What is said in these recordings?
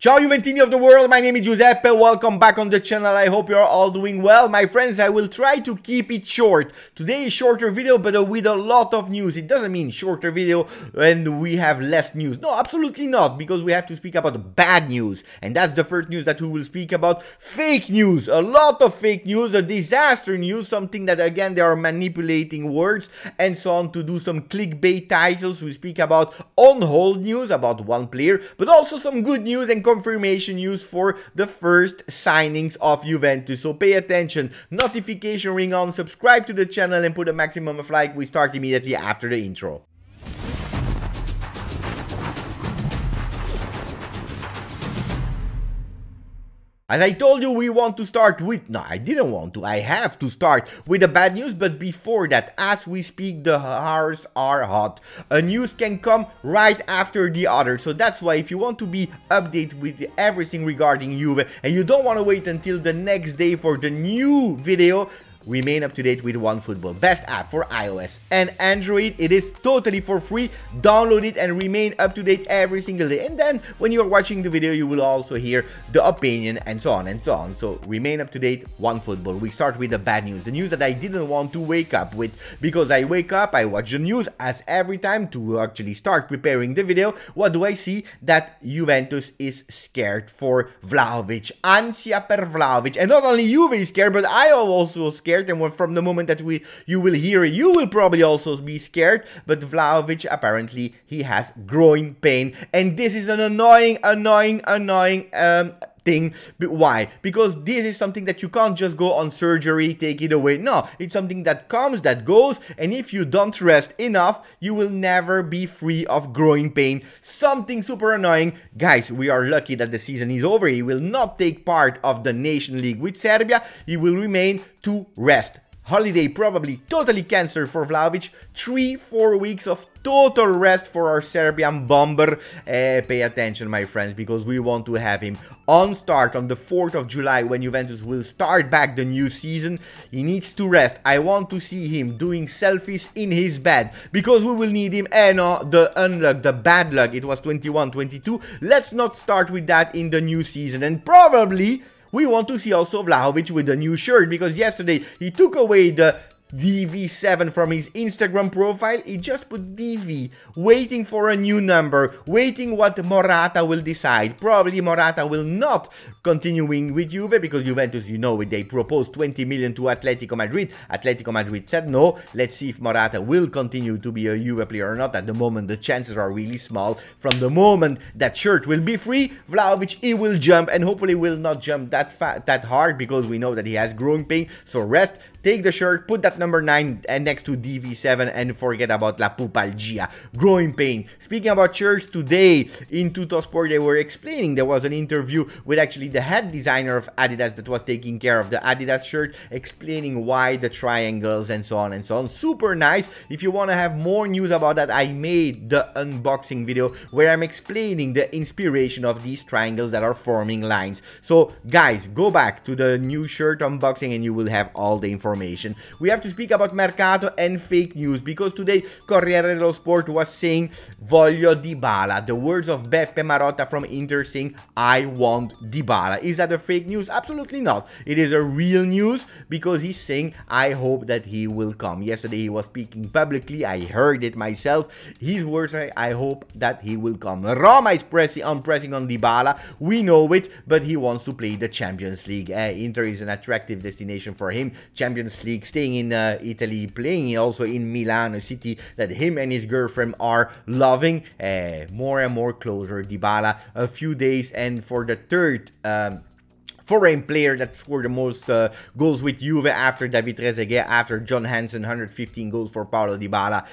Ciao Juventini of the world, my name is Giuseppe, welcome back on the channel. I hope you're all doing well. My friends, I will try to keep it short. Today is shorter video, but with a lot of news. It doesn't mean shorter video and we have less news. No, absolutely not, because we have to speak about bad news. And that's the first news that we will speak about. Fake news, a lot of fake news, a disaster news, something that again they are manipulating words and so on to do some clickbait titles. We speak about on hold news about one player, but also some good news and confirmation news for the first signings of Juventus. So pay attention, notification ring on, subscribe to the channel and put a maximum of like. We start immediately after the intro. As I told you, we want to start with... No, I didn't want to. I have to start with the bad news. But before that, as we speak, the hours are hot. A news can come right after the other. So that's why if you want to be updated with everything regarding Juve and you don't want to wait until the next day for the new video, remain up to date with OneFootball, best app for iOS and Android. It is totally for free. Download it and remain up to date every single day. And then when you're watching the video, you will also hear the opinion and so on and so on. So remain up to date, OneFootball. We start with the bad news, the news that I didn't want to wake up with, because I wake up, I watch the news as every time to actually start preparing the video. What do I see? That Juventus is scared for Vlahovic. Ansia per Vlahovic. And not only Juve is scared, but I am also scared. And from the moment that you will hear it, you will probably also be scared. But Vlahovic, apparently, he has growing pain. And this is an annoying thing. But why? Because this is something that you can't just go on surgery, take it away. No, it's something that comes, that goes, and if you don't rest enough, you will never be free of growing pain. Something super annoying. Guys, we are lucky that the season is over. He will not take part of the Nation League with Serbia. He will remain to rest. Holiday probably totally cancelled for Vlahovic. 3-4 weeks of total rest for our Serbian bomber. Pay attention, my friends, because we want to have him on start on the 4th of July when Juventus will start back the new season. He needs to rest. I want to see him doing selfies in his bed because we will need him. And no, the unluck, the bad luck, it was 21-22. Let's not start with that in the new season. And probably we want to see also Vlahovic with a new shirt, because yesterday he took away the DV7 from his Instagram profile. He just put DV, waiting for a new number, waiting what Morata will decide. Probably Morata will not continuing with Juve, because Juventus, you know, they proposed 20 million to Atletico Madrid. Atletico Madrid said no. Let's see if Morata will continue to be a Juve player or not. At the moment, the chances are really small. From the moment that shirt will be free, Vlahovic, he will jump, and hopefully will not jump that hard, because we know that he has growing pain. So rest, take the shirt, put that number 9 and next to DV7, and forget about La Pupalgia, growing pain. Speaking about shirts, today in Tuttosport they were explaining, there was an interview with actually the head designer of Adidas that was taking care of the Adidas shirt, explaining why the triangles and so on and so on. Super nice. If you want to have more news about that, I made the unboxing video where I'm explaining the inspiration of these triangles that are forming lines. So guys, go back to the new shirt unboxing and you will have all the information. We have to speak about Mercato and fake news, because today Corriere dello Sport was saying voglio Dybala. The words of Beppe Marotta from Inter saying I want Dybala. Is that a fake news? Absolutely not. It is a real news, because he's saying I hope that he will come. Yesterday he was speaking publicly. I heard it myself. His words are I hope that he will come. Roma is pressing on Dybala. We know it, but he wants to play the Champions League. Inter is an attractive destination for him. Champions League, staying in Italy, playing also in Milan, a city that him and his girlfriend are loving. More and more closer. Dybala, a few days, and for the third foreign player that scored the most goals with Juve after David Trezeguet, after John Hansen, 115 goals for Paulo Dybala.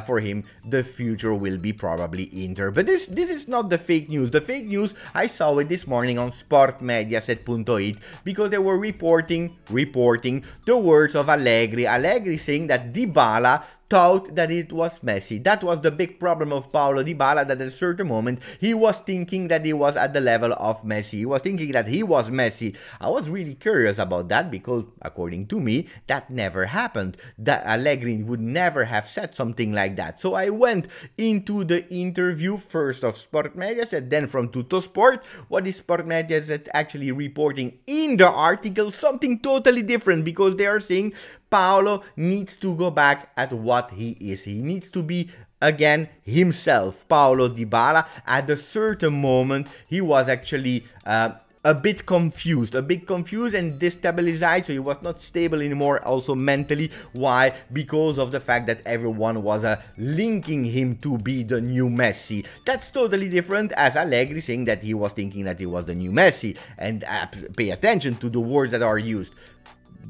For him, the future will be probably Inter. But this is not the fake news. The fake news, I saw it this morning on sportmediaset.it, because they were reporting the words of Allegri. Allegri saying that Dybala thought that it was Messi. That was the big problem of Paulo Dybala, that at a certain moment he was thinking that he was at the level of Messi. He was thinking that he was Messi. I was really curious about that because, according to me, that never happened. That Allegri would never have said something like that. So I went into the interview first of Sport Mediaset, then from Tuttosport. What is Sport Mediaset actually reporting in the article? Something totally different, because they are saying Paulo needs to go back at what he is. He needs to be again himself. Paulo Dybala, at a certain moment, he was actually a bit confused and destabilized, so he was not stable anymore, also mentally. Why? Because of the fact that everyone was linking him to be the new Messi. That's totally different as Allegri saying that he was thinking that he was the new Messi. And pay attention to the words that are used.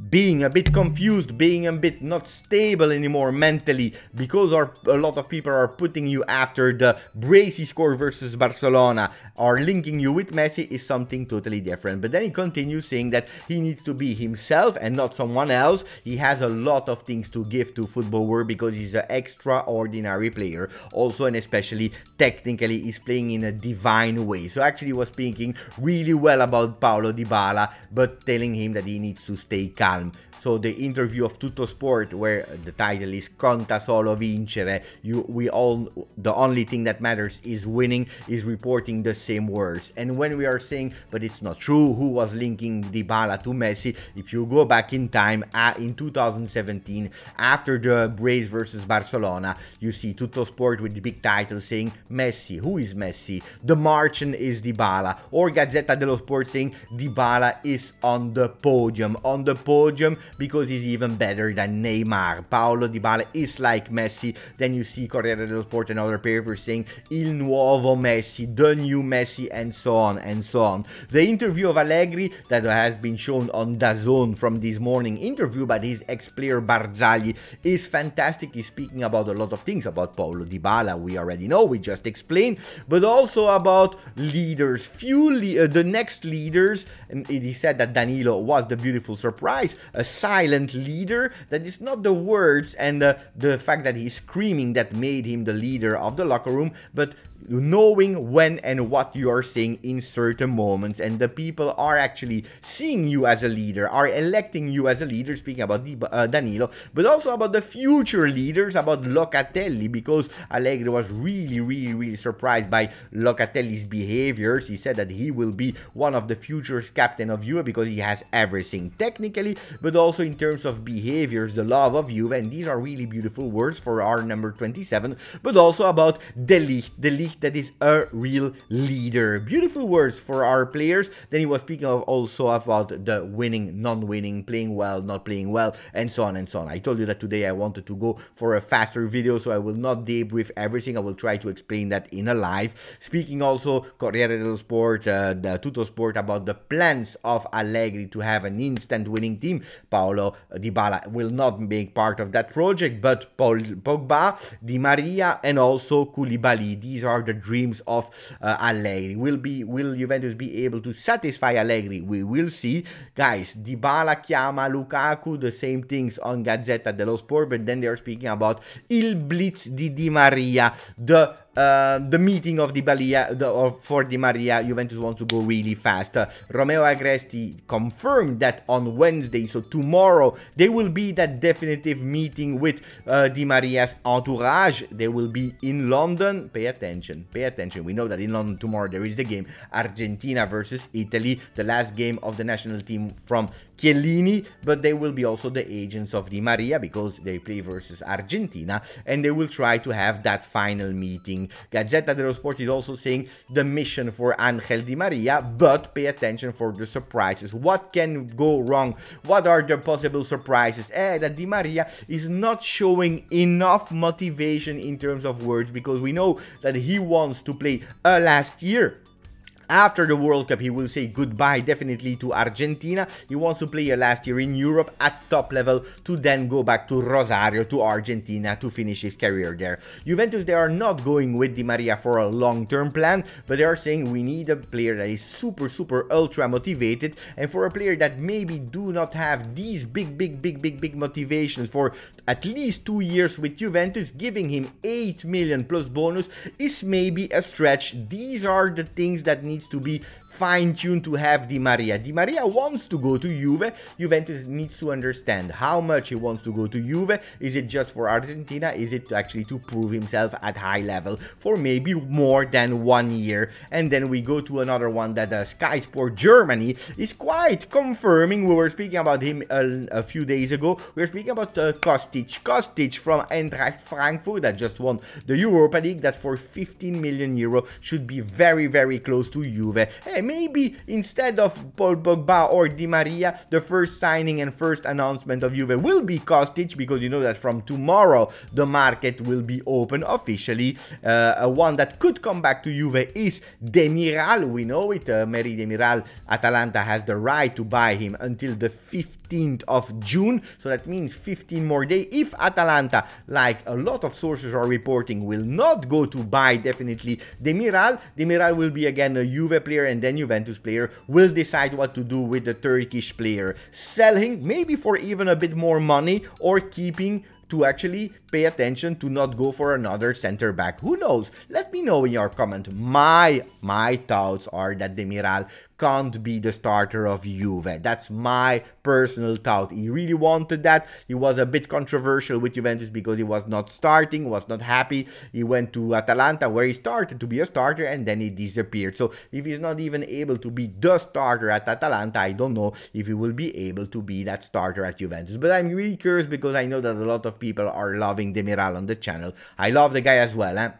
Being a bit confused, being a bit not stable anymore mentally, because a lot of people are putting you after the brace he scored versus Barcelona, are linking you with Messi, is something totally different. But then he continues saying that he needs to be himself and not someone else. He has a lot of things to give to football world because he's an extraordinary player. Also, and especially technically, he's playing in a divine way. So actually he was speaking really well about Paulo Dybala, but telling him that he needs to stay calm. So the interview of Tuttosport, where the title is Conta solo vincere, the only thing that matters is winning, is reporting the same words. And when we are saying, but it's not true, who was linking Dybala to Messi? If you go back in time, in 2017, after the brace versus Barcelona, you see Tuttosport with the big title saying Messi. Who is Messi? The Martian is Dybala. Or Gazzetta dello Sport saying Dybala is on the podium. On the podium because he's even better than Neymar. Paulo Dybala is like Messi. Then you see Corriere dello Sport and other papers saying Il nuovo Messi, the new Messi, and so on and so on. The interview of Allegri that has been shown on DAZN from this morning interview by his ex-player Barzagli is fantastic. He's speaking about a lot of things about Paulo Dybala. We already know, we just explained, but also about leaders, the next leaders. And he said that Danilo was the beautiful surprise, a silent leader. That is not the words and the fact that he's screaming that made him the leader of the locker room, but knowing when and what you are saying in certain moments, and the people are actually seeing you as a leader, are electing you as a leader. Speaking about Danilo, but also about the future leaders, about Locatelli, because Allegri was really surprised by Locatelli's behaviors. He said that he will be one of the future captain of Juve because he has everything technically, but also in terms of behaviors, the love of Juve. And these are really beautiful words for our number 27, but also about De Ligt, that is a real leader. Beautiful words for our players. Then he was speaking also about the winning, non-winning, playing well, not playing well, and so on and so on. I told you that today I wanted to go for a faster video, so I will not debrief everything. I will try to explain that in a live. Speaking also Corriere dello Sport, the Tuttosport, about the plans of Allegri to have an instant winning team. Paulo Dybala will not make part of that project, but Pogba, Di Maria, and also Koulibaly. These are the dreams of Allegri. Will Juventus be able to satisfy Allegri? We will see. Guys, Dybala chiama Lukaku, the same things on Gazzetta dello Sport, but then they are speaking about Il Blitz di Maria, the meeting of for Di Maria. Juventus wants to go really fast. Romeo Agresti confirmed that on Wednesday, so tomorrow, there will be that definitive meeting with Di Maria's entourage. They will be in London. Pay attention. We know that in London tomorrow there is the game Argentina versus Italy, the last game of the national team from Chiellini, but they will be also the agents of Di Maria because they play versus Argentina, and they will try to have that final meeting. Gazzetta dello Sport is also saying the mission for Angel Di Maria, but pay attention for the surprises. What can go wrong? What are the possible surprises? That Di Maria is not showing enough motivation in terms of words, because we know that he wants to play last year After the World Cup, he will say goodbye definitely to Argentina. He wants to play a last year in Europe at top level to then go back to Rosario, to Argentina, to finish his career there. Juventus, they are not going with Di Maria for a long-term plan, but they are saying we need a player that is super ultra motivated, and for a player that maybe do not have these big motivations for at least 2 years with Juventus, giving him 8 million plus bonus is maybe a stretch. These are the things that needs to be fine-tuned to have Di Maria. Di Maria wants to go to Juve. Juventus needs to understand how much he wants to go to Juve. Is it just for Argentina? Is it actually to prove himself at high level for maybe more than 1 year? And then we go to another one that Sky Sport Germany is quite confirming. We were speaking about him a few days ago. We were speaking about Kostic. Kostic from Eintracht Frankfurt that just won the Europa League, that for 15 million euro should be very close to Juve. Hey, maybe instead of Paul Pogba or Di Maria, the first signing and first announcement of Juve will be Kostic, because you know that from tomorrow the market will be open officially. One that could come back to Juve is Demiral. We know it. Meri Demiral, Atalanta has the right to buy him until the 15th of June, so that means 15 more days. If Atalanta, like a lot of sources are reporting, will not go to buy definitely Demiral, Demiral will be again a Juve player, and then Juventus player will decide what to do with the Turkish player. Selling maybe for even a bit more money, or keeping to actually pay attention to not go for another center back. Who knows? Let me know in your comment. My thoughts are that Demiral can't be the starter of Juve. That's my personal thought. He really wanted that. He was a bit controversial with Juventus because he was not starting, was not happy. He went to Atalanta where he started to be a starter, and then he disappeared. So if he's not even able to be the starter at Atalanta, I don't know if he will be able to be that starter at Juventus. But I'm really curious because I know that a lot of people are loving Demiral on the channel. I love the guy as well,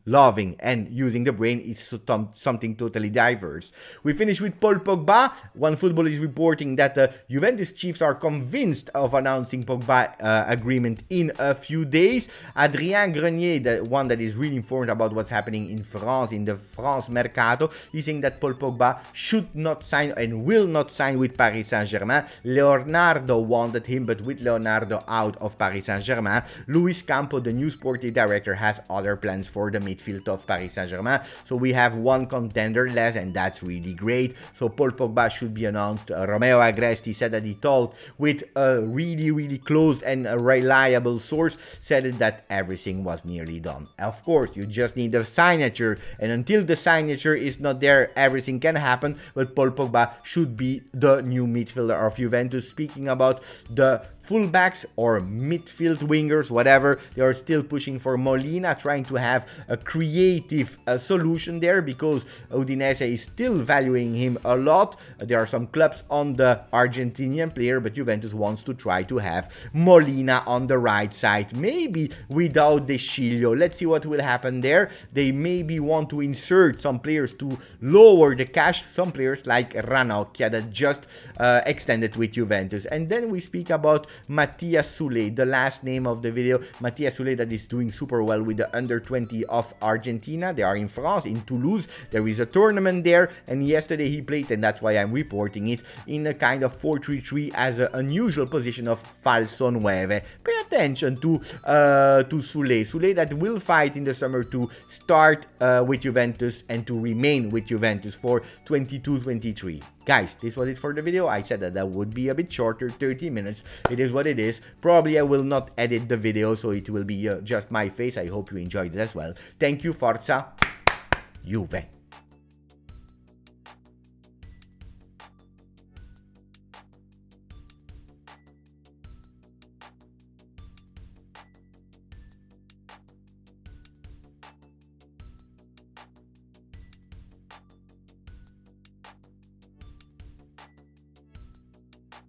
Loving and using the brain is something totally diverse. We finish with Paul Pogba. One Football is reporting that the Juventus Chiefs are convinced of announcing Pogba agreement in a few days. Adrien Grenier, the one that is really informed about what's happening in France, in the France Mercato, is saying that Paul Pogba should not sign and will not sign with Paris Saint-Germain. Leonardo wanted him, but with Leonardo out of Paris Saint-Germain, Luis Campo, the new sporting director, has other plans for the midfield of Paris Saint-Germain. So we have one contender less, and that's really great. So Paul Pogba should be announced. Romeo Agresti said that he talked with a really close and a reliable source, said that everything was nearly done. Of course, you just need the signature, and until the signature is not there, everything can happen. But Paul Pogba should be the new midfielder of Juventus. Speaking about the fullbacks or midfield wingers, whatever, they are still pushing for Molina, trying to have a creative solution there, because Udinese is still valuing him a lot. There are some clubs on the Argentinian player, but Juventus wants to try to have Molina on the right side, maybe without De Sciglio. Let's see what will happen there. They maybe want to insert some players to lower the cash, some players like Ranocchia that just extended with Juventus. And then we speak about Mathias Soulé, the last name of the video. Mathias Soulé that is doing super well with the under 20 of Argentina. They are in France, in Toulouse. There is a tournament there, and yesterday he played, and that's why I'm reporting it, in a kind of 4-3-3 as an unusual position of falso 9. Pay attention to Soulé. Soulé that will fight in the summer to start with Juventus and to remain with Juventus for 22-23. Guys, this was it for the video. I said that would be a bit shorter, 30 minutes. It is what it is. Probably I will not edit the video, so it will be just my face. I hope you enjoyed it as well. Thank you, Forza Juve.